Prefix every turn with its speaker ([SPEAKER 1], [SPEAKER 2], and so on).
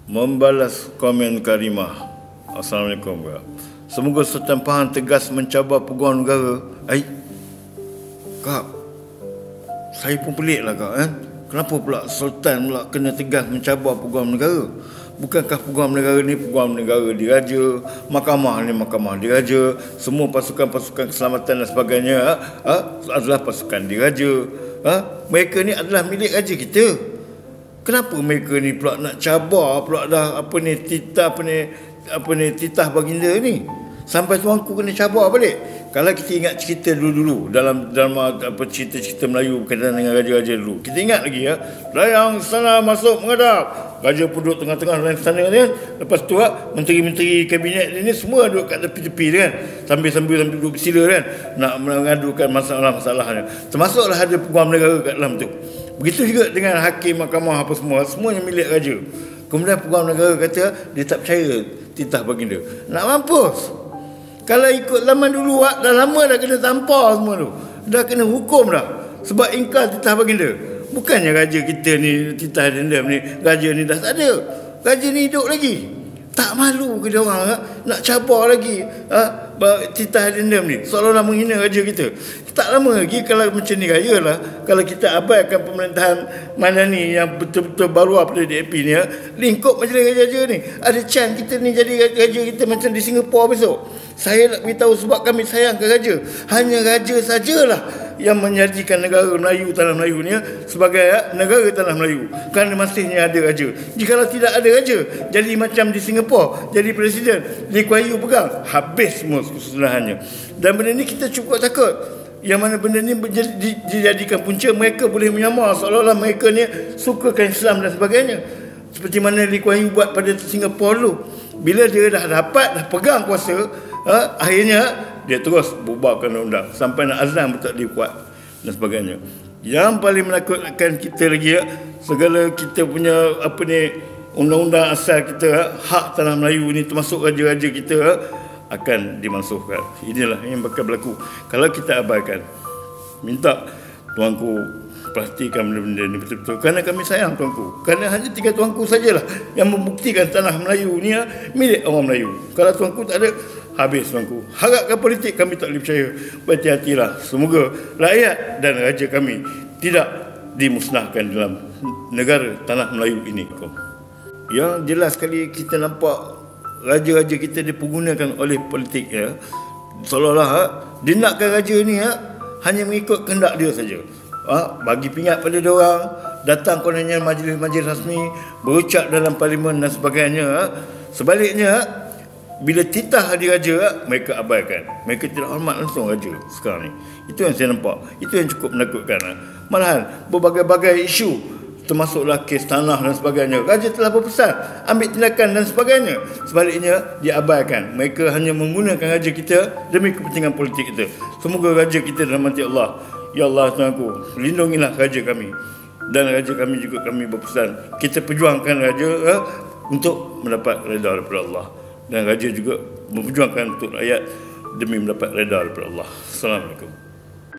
[SPEAKER 1] Membalas komen Karimah. Assalamualaikum. Semoga Sultan Pahang tegas mencabar peguam negara. Kak, saya pun pelik lah kak. Kenapa pula Sultan pula kena tegas mencabar peguam negara? Bukankah peguam negara ni peguam negara diraja, mahkamah ni mahkamah diraja, semua pasukan-pasukan keselamatan dan sebagainya adalah pasukan diraja. Mereka ni adalah milik raja kita. Kenapa mereka ni pula nak cabar pula dah titah baginda ni? Sampai tuanku kena cabar balik. Kalau kita ingat cerita dulu-dulu dalam cerita-cerita Melayu berkaitan dengan raja-raja dulu. Kita ingat lagi Layang sana masuk menghadap. Raja pun duduk tengah-tengah layang sana kan. Lepas tu menteri-menteri kabinet ni semua duduk kat tepi-tepi kan. Sambil-sambil duduk bersila kan. Nak mengadukan masalah-masalahnya. Termasuklah ada peguam negara kat dalam tu. Begitu juga dengan hakim mahkamah apa semuanya milik raja. Kemudian peguam negara kata dia tak percaya titah baginda. Nak mampus. Kalau ikut zaman dulu dah lama dah kena tampar semua tu. Dah kena hukum dah. Sebab ingkar titah baginda. Bukannya raja kita ni titah dendam ni, raja ni dah tak ada. Raja ni hidup lagi. Tak malu ke dia orang nak cabar lagi titah dendam ni, seolah-olah menghina raja kita. Tak lama lagi kalau macam ni raya lah, kalau kita abaikan pemerintahan Madani yang betul-betul baru pada DAP ni lingkup majlis raja-raja ni, ada chance kita ni jadi raja kita macam di Singapura besok. Saya nak beritahu sebab kami sayang ke raja. Hanya raja sajalah yang menjadikan negara Melayu, tanah Melayu ni sebagai negara tanah Melayu, kerana masihnya ada raja. Jikalau tidak ada raja, jadi macam di Singapura, jadi presiden Lee Kuan Yew pegang, habis semua kesudahannya. Dan benda ni kita cukup takut. Yang mana benda ni dijadikan punca mereka boleh menyamar seolah-olah mereka ni sukakan Islam dan sebagainya. Seperti mana Lee Kuan Yew buat pada Singapura dulu. Bila dia dah pegang kuasa, akhirnya dia terus bubarkan undang-undang sampai nak azam tak dia kuat dan sebagainya. Yang paling menakutkan kita lagi segala kita punya undang-undang asal kita, hak tanah Melayu ni termasuk raja-raja kita akan dimansuhkan. Inilah yang bakal berlaku kalau kita abaikan. Minta tuanku pastikan benda-benda ni betul-betul, kerana kami sayang tuanku. Kerana hanya 3 tuanku sajalah yang membuktikan tanah Melayu ni milik orang Melayu. Kalau tuanku tak ada, habis tuanku. Harapkan politik kami tak boleh percaya. Berhati-hatilah. Semoga rakyat dan raja kami tidak dimusnahkan dalam negara tanah Melayu ini. Yang jelas sekali kita nampak raja-raja kita dipergunakan oleh politik seolah-olah dia nakkan raja ni hanya mengikut kehendak dia saja. Bagi pingat pada dia orang, datang kononnya majlis-majlis rasmi, berucap dalam parlimen dan sebagainya. Sebaliknya, bila titah hari raja, mereka abaikan. Mereka tidak hormat langsung raja sekarang ni. Itu yang saya nampak. Itu yang cukup menakutkan. Malahan, berbagai-bagai isu, termasuklah kes tanah dan sebagainya. Raja telah berpesan, ambil tindakan dan sebagainya. Sebaliknya, diabaikan. Mereka hanya menggunakan raja kita demi kepentingan politik kita. Semoga raja kita dalam hati Allah. Ya Allah Tuhanku, lindungilah raja kami. Dan raja kami juga kami berpesan, kita perjuangkan raja untuk mendapat redha daripada Allah. Dan raja juga memperjuangkan untuk rakyat demi mendapat redha daripada Allah. Assalamualaikum.